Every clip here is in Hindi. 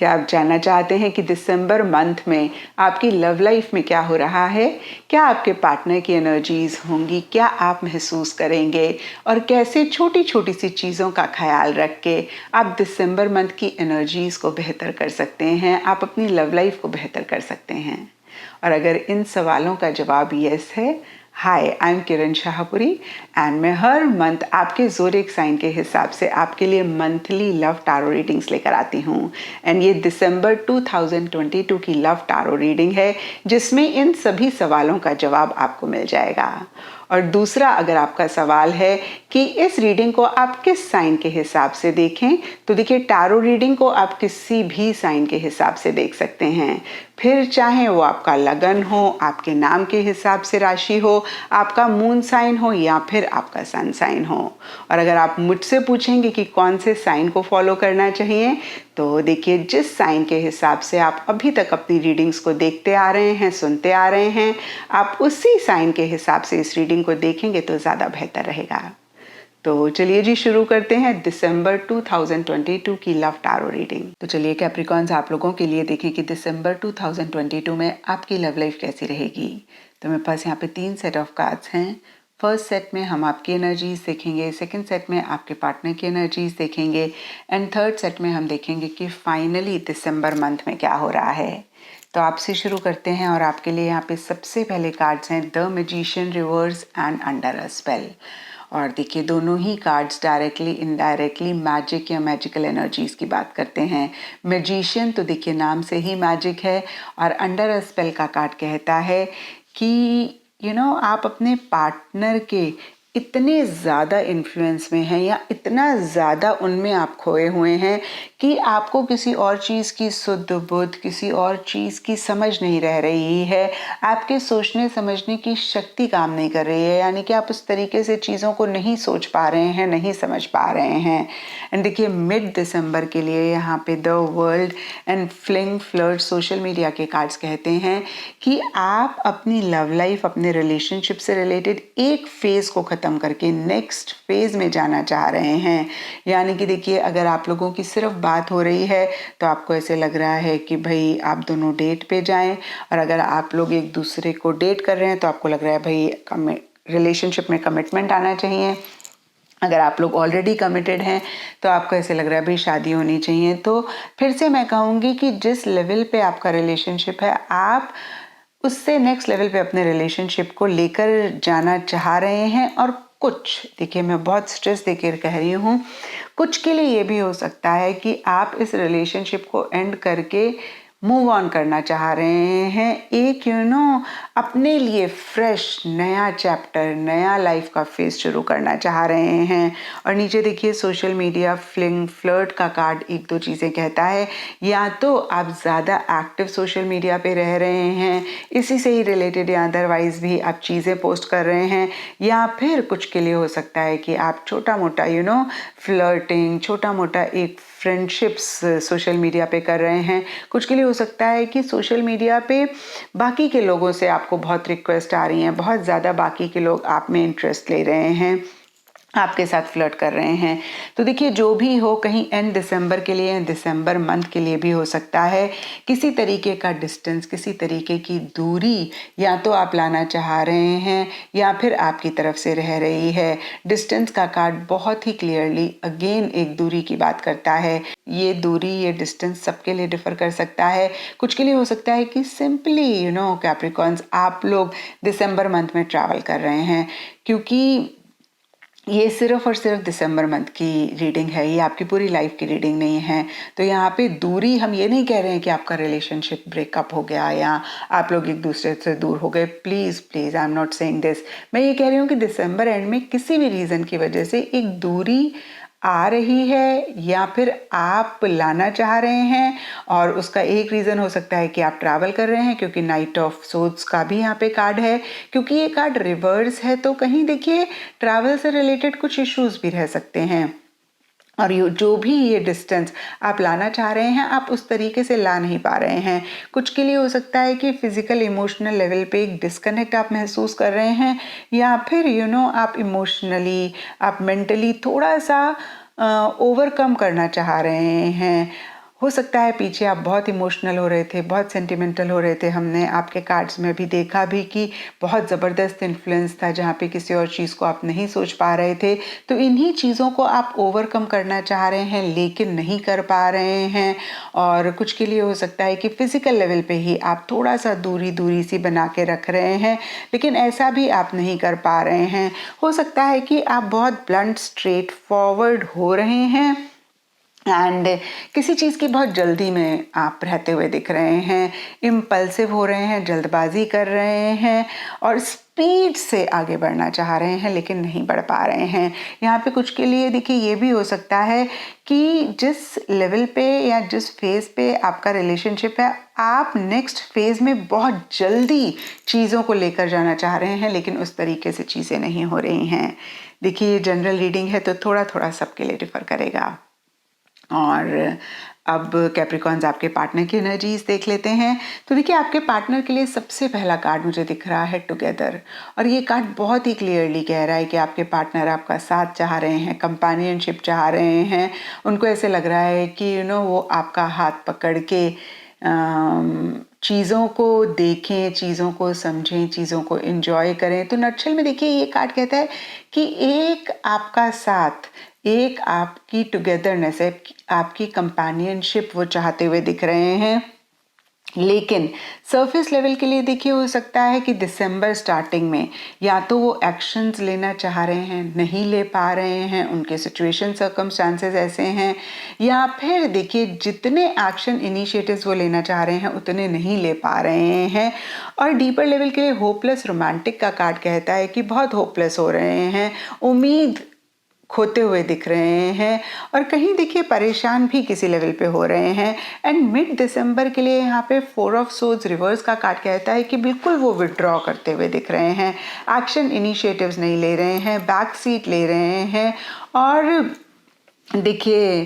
क्या आप जानना चाहते हैं कि दिसंबर मंथ में आपकी लव लाइफ में क्या हो रहा है? क्या आपके पार्टनर की एनर्जीज होंगी? क्या आप महसूस करेंगे? और कैसे छोटी छोटी सी चीज़ों का ख्याल रख के आप दिसंबर मंथ की एनर्जीज को बेहतर कर सकते हैं, आप अपनी लव लाइफ को बेहतर कर सकते हैं? और अगर इन सवालों का जवाब यस है, hi, I am Kiran Shahpuri and मैं हर मंथ आपके ज़ोडिएक साइन के हिसाब से आपके लिए मंथली लव टारो रीडिंग्स लेकर आती हूँ। एंड ये दिसंबर 2022 की लव टारो रीडिंग है, जिसमें इन सभी सवालों का जवाब आपको मिल जाएगा। और दूसरा, अगर आपका सवाल है कि इस रीडिंग को आप किस साइन के हिसाब से देखें, तो देखिए, टारो रीडिंग को आप किसी भी साइन के हिसाब से देख सकते हैं। फिर चाहे वो आपका लगन हो, आपके नाम के हिसाब से राशि हो, आपका मून साइन हो या फिर आपका सन साइन हो। और अगर आप मुझसे पूछेंगे कि कौन से साइन को फॉलो करना चाहिए, तो देखिए, जिस साइन के हिसाब से आप अभी तक अपनी रीडिंग्स को देखते आ रहे हैं, सुनते आ रहे हैं, आप उसी साइन के हिसाब से इस रीडिंग को देखेंगे तो ज़्यादा बेहतर रहेगा। तो चलिए जी, शुरू करते हैं दिसंबर 2022 की लव टारो रीडिंग। तो चलिए कैप्रिकॉन्स, आप लोगों के लिए देखें कि दिसंबर 2022 में आपकी लव लाइफ कैसी रहेगी। तो मेरे पास यहाँ पे 3 सेट ऑफ कार्ड्स हैं। फर्स्ट सेट में हम आपकी एनर्जीज देखेंगे, सेकंड सेट में आपके पार्टनर की एनर्जीज देखेंगे एंड थर्ड सेट में हम देखेंगे कि फाइनली दिसंबर मंथ में क्या हो रहा है। तो आपसे शुरू करते हैं और आपके लिए यहाँ पे सबसे पहले कार्ड्स हैं the magician, reverse and under a spell. और देखिए, दोनों ही कार्ड्स डायरेक्टली इनडायरेक्टली मैजिक या मैजिकल एनर्जीज की बात करते हैं। मैजिशियन तो देखिए नाम से ही मैजिक है, और अंडर अ स्पेल का कार्ड कहता है कि आप अपने पार्टनर के इतने ज़्यादा इन्फ्लुएंस में हैं या इतना ज़्यादा उनमें आप खोए हुए हैं कि आपको किसी और चीज़ की सुध बुध, किसी और चीज़ की समझ नहीं रह रही है। आपके सोचने समझने की शक्ति काम नहीं कर रही है, यानी कि आप उस तरीके से चीज़ों को नहीं सोच पा रहे हैं, नहीं समझ पा रहे हैं। एंड देखिए, मिड दिसंबर के लिए यहाँ पे the world and fling, flirt, social media के कार्ड्स कहते हैं कि आप अपनी लव लाइफ, अपने रिलेशनशिप से रिलेटेड एक फेज़ को ख़त्म करके नेक्स्ट फेज़ में जाना चाह रहे हैं। यानी कि देखिए, अगर आप लोगों की सिर्फ बात हो रही है तो आपको ऐसे लग रहा है कि भाई आप दोनों डेट पे जाएं, और अगर आप लोग एक दूसरे को डेट कर रहे हैं तो आपको लग रहा है भाई रिलेशनशिप में कमिटमेंट आना चाहिए। अगर आप लोग ऑलरेडी कमिटेड हैं तो आपको ऐसे लग रहा है भाई शादी होनी चाहिए। तो फिर से मैं कहूँगी कि जिस लेवल पे आपका रिलेशनशिप है, आप उससे नेक्स्ट लेवल पे अपने रिलेशनशिप को लेकर जाना चाह रहे हैं। और कुछ, देखिए, मैं बहुत स्ट्रेस देकर कह रही हूँ, कुछ के लिए ये भी हो सकता है कि आप इस रिलेशनशिप को एंड करके मूव ऑन करना चाह रहे हैं। एक अपने लिए फ्रेश नया चैप्टर, नया लाइफ का फेज शुरू करना चाह रहे हैं। और नीचे देखिए, सोशल मीडिया, फ्लिंग, फ्लर्ट का कार्ड एक दो चीज़ें कहता है। या तो आप ज़्यादा एक्टिव सोशल मीडिया पे रह रहे हैं, इसी से ही रिलेटेड या अदरवाइज भी आप चीज़ें पोस्ट कर रहे हैं, या फिर कुछ के लिए हो सकता है कि आप छोटा मोटा फ्लर्टिंग, छोटा मोटा एक फ्रेंडशिप्स सोशल मीडिया पे कर रहे हैं। कुछ के लिए हो सकता है कि सोशल मीडिया पे बाकी के लोगों से आपको बहुत रिक्वेस्ट आ रही हैं, बहुत ज़्यादा बाकी के लोग आप में इंटरेस्ट ले रहे हैं, आपके साथ फ्लर्ट कर रहे हैं। तो देखिए, जो भी हो, कहीं एंड दिसंबर के लिए, दिसंबर मंथ के लिए भी हो सकता है किसी तरीके का डिस्टेंस, किसी तरीके की दूरी या तो आप लाना चाह रहे हैं या फिर आपकी तरफ से रह रही है। डिस्टेंस का कार्ड बहुत ही क्लियरली अगेन एक दूरी की बात करता है। ये दूरी, ये डिस्टेंस सबके लिए डिफर कर सकता है। कुछ के लिए हो सकता है कि सिंपली कैप्रिकॉन्स, आप लोग दिसंबर मंथ में ट्रैवल कर रहे हैं, क्योंकि ये सिर्फ और सिर्फ दिसंबर मंथ की रीडिंग है, ये आपकी पूरी लाइफ की रीडिंग नहीं है। तो यहाँ पे दूरी, हम ये नहीं कह रहे हैं कि आपका रिलेशनशिप ब्रेकअप हो गया या आप लोग एक दूसरे से दूर हो गए। Please please, I am not saying this. मैं ये कह रही हूँ कि दिसंबर एंड में किसी भी रीज़न की वजह से एक दूरी आ रही है या फिर आप लाना चाह रहे हैं। और उसका एक रीज़न हो सकता है कि आप ट्रैवल कर रहे हैं, क्योंकि नाइट ऑफ सोर्ड्स का भी यहाँ पे कार्ड है। क्योंकि ये कार्ड रिवर्स है, तो कहीं देखिए ट्रैवल से रिलेटेड कुछ इश्यूज भी रह सकते हैं। और जो भी ये डिस्टेंस आप लाना चाह रहे हैं, आप उस तरीके से ला नहीं पा रहे हैं। कुछ के लिए हो सकता है कि फिजिकल इमोशनल लेवल पे एक डिस्कनेक्ट आप महसूस कर रहे हैं, या फिर आप इमोशनली, आप मेंटली थोड़ा सा ओवरकम करना चाह रहे हैं। हो सकता है पीछे आप बहुत इमोशनल हो रहे थे, बहुत सेंटिमेंटल हो रहे थे। हमने आपके कार्ड्स में भी देखा भी कि बहुत ज़बरदस्त इन्फ्लुएंस था जहाँ पे किसी और चीज़ को आप नहीं सोच पा रहे थे। तो इन्हीं चीज़ों को आप ओवरकम करना चाह रहे हैं लेकिन नहीं कर पा रहे हैं। और कुछ के लिए हो सकता है कि फिजिकल लेवल पे ही आप थोड़ा सा दूरी सी बना के रख रहे हैं, लेकिन ऐसा भी आप नहीं कर पा रहे हैं। हो सकता है कि आप बहुत ब्लंट स्ट्रेट फॉरवर्ड हो रहे हैं एंड किसी चीज़ की बहुत जल्दी में आप रहते हुए दिख रहे हैं, इम्पल्सिव हो रहे हैं, जल्दबाजी कर रहे हैं और स्पीड से आगे बढ़ना चाह रहे हैं लेकिन नहीं बढ़ पा रहे हैं। यहाँ पे कुछ के लिए देखिए ये भी हो सकता है कि जिस लेवल पे या जिस फेज़ पे आपका रिलेशनशिप है, आप नेक्स्ट फेज़ में बहुत जल्दी चीज़ों को लेकर जाना चाह रहे हैं लेकिन उस तरीके से चीज़ें नहीं हो रही हैं। देखिए ये जनरल रीडिंग है तो थोड़ा थोड़ा सबके लिए डिफ़र करेगा। और अब कैप्रिकॉन्स आपके पार्टनर की एनर्जीज देख लेते हैं। तो देखिए आपके पार्टनर के लिए सबसे पहला कार्ड मुझे दिख रहा है टुगेदर, और ये कार्ड बहुत ही क्लियरली कह रहा है कि आपके पार्टनर आपका साथ चाह रहे हैं, कंपेनियनशिप चाह रहे हैं। उनको ऐसे लग रहा है कि वो आपका हाथ पकड़ के चीज़ों को देखें, चीज़ों को समझें, चीज़ों को एंजॉय करें। तो नटशेल में देखिए ये कार्ड कहता है कि एक आपका साथ, एक आपकी टुगेदरनेस है, आपकी कंपेनियनशिप वो चाहते हुए दिख रहे हैं। लेकिन सरफेस लेवल के लिए देखिए हो सकता है कि दिसंबर स्टार्टिंग में या तो वो एक्शंस लेना चाह रहे हैं, नहीं ले पा रहे हैं, उनके सिचुएशन सर्कमस्टांसेस ऐसे हैं, या फिर देखिए जितने एक्शन इनिशिएटिव्स वो लेना चाह रहे हैं उतने नहीं ले पा रहे हैं। और डीपर लेवल के लिए होपलेस रोमांटिक का कार्ड कहता है कि बहुत होपलेस हो रहे हैं, उम्मीद खोते हुए दिख रहे हैं और कहीं देखिए परेशान भी किसी लेवल पे हो रहे हैं। एंड मिड दिसंबर के लिए यहाँ पे 4 ऑफ सोर्ड्स रिवर्स का कार्ड कहता है कि बिल्कुल वो विड्रॉ करते हुए दिख रहे हैं, एक्शन इनिशिएटिव्स नहीं ले रहे हैं, बैक सीट ले रहे हैं। और देखिए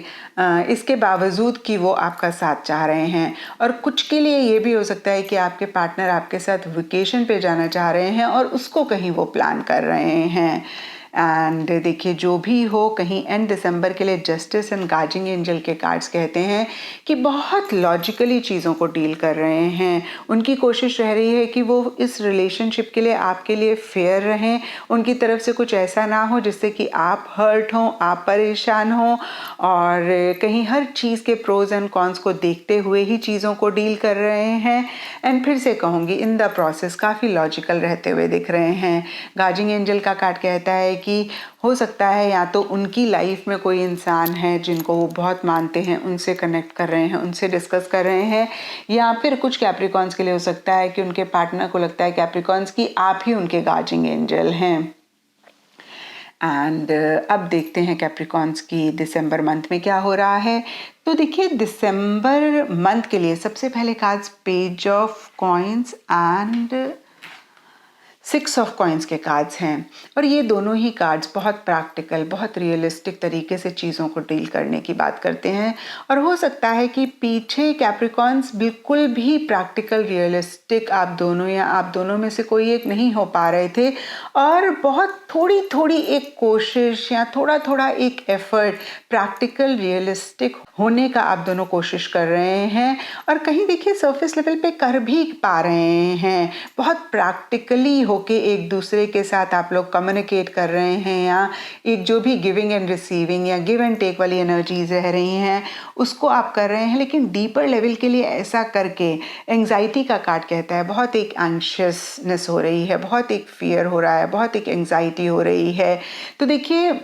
इसके बावजूद कि वो आपका साथ चाह रहे हैं। और कुछ के लिए ये भी हो सकता है कि आपके पार्टनर आपके साथ वेकेशन पे जाना चाह रहे हैं और उसको कहीं वो प्लान कर रहे हैं। एंड देखिए जो भी हो, कहीं एंड दिसंबर के लिए जस्टिस एंड गार्डियन एंजल के कार्ड्स कहते हैं कि बहुत लॉजिकली चीज़ों को डील कर रहे हैं। उनकी कोशिश रह रही है कि वो इस रिलेशनशिप के लिए आपके लिए फेयर रहें, उनकी तरफ से कुछ ऐसा ना हो जिससे कि आप हर्ट हों, आप परेशान हों, और कहीं हर चीज़ के प्रोज एंड कॉन्स को देखते हुए ही चीज़ों को डील कर रहे हैं। एंड फिर से कहूँगी इन द प्रोसेस काफ़ी लॉजिकल रहते हुए दिख रहे हैं। गार्डियन एंजल का कार्ड कहता है कि हो सकता है या तो उनकी लाइफ में कोई इंसान है जिनको वो बहुत मानते हैं, उनसे कनेक्ट कर रहे हैं, उनसे डिस्कस कर रहे हैं, या फिर कुछ कैप्रिकॉन्स के लिए हो सकता है कि उनके पार्टनर को लगता है कैप्रिकॉन्स की आप ही उनके गार्डियन एंजल हैं। एंड अब देखते हैं कैप्रिकॉन्स की दिसंबर मंथ में क्या हो रहा है। तो देखिए दिसंबर मंथ के लिए सबसे पहले cards page of coins and 6 of coins के कार्ड्स हैं, और ये दोनों ही कार्ड्स बहुत प्रैक्टिकल, बहुत रियलिस्टिक तरीके से चीज़ों को डील करने की बात करते हैं। और हो सकता है कि पीछे कैप्रिकॉन्स बिल्कुल भी प्रैक्टिकल रियलिस्टिक आप दोनों या आप दोनों में से कोई एक नहीं हो पा रहे थे, और बहुत थोड़ी थोड़ी एक कोशिश या थोड़ा थोड़ा एक एफर्ट प्रैक्टिकल रियलिस्टिक होने का आप दोनों कोशिश कर रहे हैं। और कहीं देखिए सरफेस लेवल पे कर भी पा रहे हैं, बहुत प्रैक्टिकली होके एक दूसरे के साथ आप लोग कम्युनिकेट कर रहे हैं, या एक जो भी गिविंग एंड रिसीविंग या गिव एंड टेक वाली एनर्जीज रह रही हैं उसको आप कर रहे हैं। लेकिन डीपर लेवल के लिए ऐसा करके एंग्जाइटी का कार्ड कहता है बहुत एक एंशियसनेस हो रही है, बहुत एक फियर हो रहा है, बहुत एक एंग्जाइटी हो रही है। तो देखिए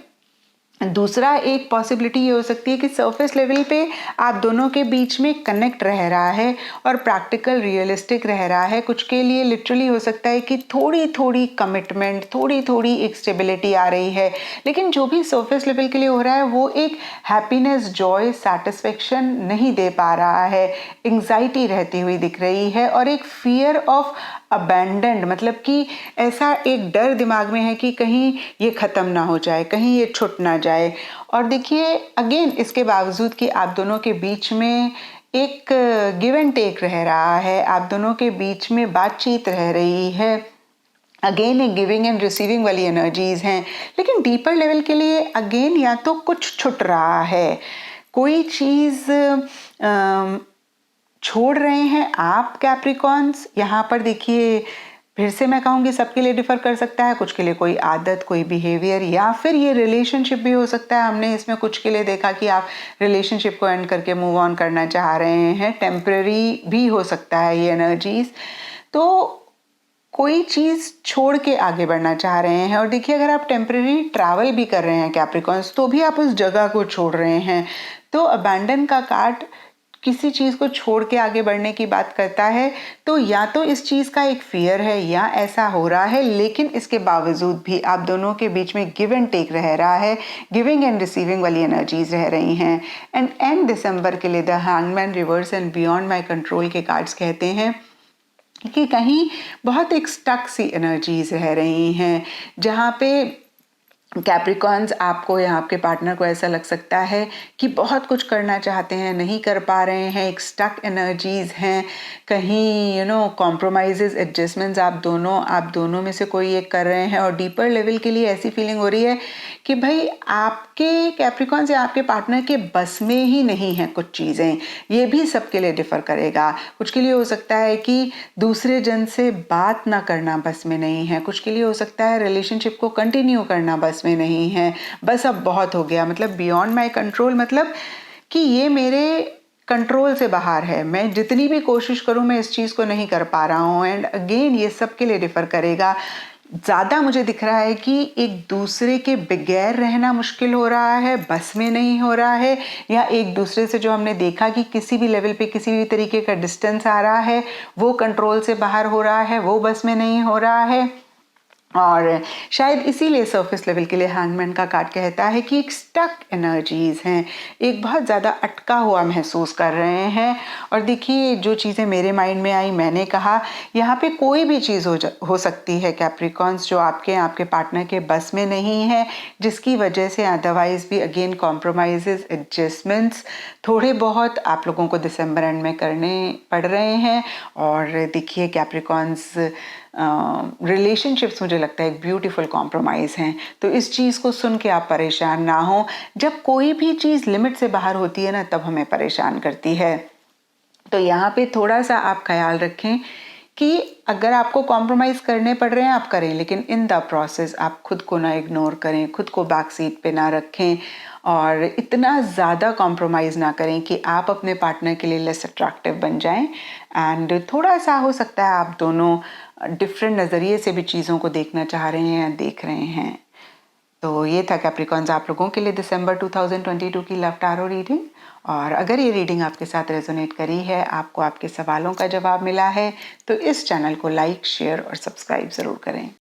दूसरा एक पॉसिबिलिटी ये हो सकती है कि सरफेस लेवल पे आप दोनों के बीच में कनेक्ट रह रहा है और प्रैक्टिकल रियलिस्टिक रह रहा है। कुछ के लिए लिटरली हो सकता है कि थोड़ी थोड़ी कमिटमेंट, थोड़ी थोड़ी एक स्टेबिलिटी आ रही है, लेकिन जो भी सरफेस लेवल के लिए हो रहा है वो एक हैप्पीनेस, जॉय, सैटिस्फैक्शन नहीं दे पा रहा है। एंग्जाइटी रहती हुई दिख रही है और एक फियर ऑफ अबैंडन्ड, मतलब कि ऐसा एक डर दिमाग में है कि कहीं ये ख़त्म ना हो जाए, कहीं ये छुट ना जाए। और देखिए अगेन इसके बावजूद कि आप दोनों के बीच में एक गिव एंड टेक रह रहा है, आप दोनों के बीच में बातचीत रह रही है, अगेन एक गिविंग एंड रिसीविंग वाली एनर्जीज हैं, लेकिन डीपर लेवल के लिए अगेन या तो कुछ छुट रहा है, कोई चीज़ छोड़ रहे हैं आप कैप्रिकॉन्स। यहाँ पर देखिए, फिर से मैं कहूँगी सबके लिए डिफर कर सकता है, कुछ के लिए कोई आदत, कोई बिहेवियर, या फिर ये रिलेशनशिप भी हो सकता है। हमने इसमें कुछ के लिए देखा कि आप रिलेशनशिप को एंड करके मूव ऑन करना चाह रहे हैं, टेम्पररी भी हो सकता है ये एनर्जीज। तो कोई चीज़ छोड़ के आगे बढ़ना चाह रहे हैं। और देखिए, अगर आप टेम्पररी ट्रैवल भी कर रहे हैं कैप्रिकॉन्स, तो भी आप उस जगह को छोड़ रहे हैं। तो अबैंडन का कार्ड किसी चीज़ को छोड़ के आगे बढ़ने की बात करता है। तो या तो इस चीज़ का एक फियर है या ऐसा हो रहा है, लेकिन इसके बावजूद भी आप दोनों के बीच में गिव एंड टेक रह रहा है, गिविंग एंड रिसीविंग वाली एनर्जीज रह रही हैं। एंड दिसंबर के लिए the hangman, reverse and beyond my control के कार्ड्स कहते हैं कि कहीं बहुत एक स्टक सी एनर्जीज रह रही हैं, जहाँ पे कैप्रिकॉन्स आपको या आपके पार्टनर को ऐसा लग सकता है कि बहुत कुछ करना चाहते हैं, नहीं कर पा रहे हैं, एक स्टक एनर्जीज हैं, कहीं कॉम्प्रोमाइजेस, एडजस्टमेंट्स आप दोनों में से कोई एक कर रहे हैं। और डीपर लेवल के लिए ऐसी फीलिंग हो रही है कि भाई आपके कैप्रिकॉन्स या आपके पार्टनर के बस में ही नहीं है कुछ चीज़ें। ये भी सबके लिए डिफर करेगा। कुछ के लिए हो सकता है कि दूसरे जन से बात ना करना बस में नहीं है, कुछ के लिए हो सकता है रिलेशनशिप को कंटिन्यू करना बस में नहीं है, बस अब बहुत हो गया। मतलब बियॉन्ड माई कंट्रोल, मतलब कि ये मेरे कंट्रोल से बाहर है, मैं जितनी भी कोशिश करूं मैं इस चीज़ को नहीं कर पा रहा हूं। एंड अगेन ये सबके लिए डिफर करेगा। ज़्यादा मुझे दिख रहा है कि एक दूसरे के बगैर रहना मुश्किल हो रहा है, बस में नहीं हो रहा है, या एक दूसरे से जो हमने देखा कि किसी भी लेवल पे किसी भी तरीके का डिस्टेंस आ रहा है, वो कंट्रोल से बाहर हो रहा है, वो बस में नहीं हो रहा है। और शायद इसीलिए सरफेस लेवल के लिए हैंगमैन का कार्ड कहता है कि एक स्टक एनर्जीज हैं, एक बहुत ज़्यादा अटका हुआ महसूस कर रहे हैं। और देखिए, जो चीज़ें मेरे माइंड में आई, मैंने कहा यहाँ पे कोई भी चीज़ हो सकती है कैप्रिकॉन्स जो आपके पार्टनर के बस में नहीं है, जिसकी वजह से अदरवाइज भी अगेन कॉम्प्रोमाइजेस, एडजस्टमेंट्स थोड़े बहुत आप लोगों को दिसंबर एंड में करने पड़ रहे हैं। और देखिए, कैप्रिकॉन्स रिलेशनशिप्स मुझे लगता है एक ब्यूटीफुल कॉम्प्रोमाइज़ हैं। तो इस चीज़ को सुन के आप परेशान ना हो। जब कोई भी चीज़ लिमिट से बाहर होती है ना, तब हमें परेशान करती है। तो यहाँ पे थोड़ा सा आप ख्याल रखें कि अगर आपको कॉम्प्रोमाइज़ करने पड़ रहे हैं आप करें, लेकिन इन द प्रोसेस आप खुद को ना इग्नोर करें, खुद को बैक सीट पे ना रखें, और इतना ज़्यादा कॉम्प्रोमाइज़ ना करें कि आप अपने पार्टनर के लिए लेस अट्रैक्टिव बन जाएं। एंड थोड़ा सा हो सकता है आप दोनों डिफरेंट नज़रिए से भी चीज़ों को देखना चाह रहे हैं या देख रहे हैं। तो ये था कैप्रिकॉन्स आप लोगों के लिए दिसंबर 2022 की लव टारो रीडिंग। और अगर ये रीडिंग आपके साथ रेजोनेट करी है, आपको आपके सवालों का जवाब मिला है, तो इस चैनल को लाइक, शेयर और सब्सक्राइब ज़रूर करें।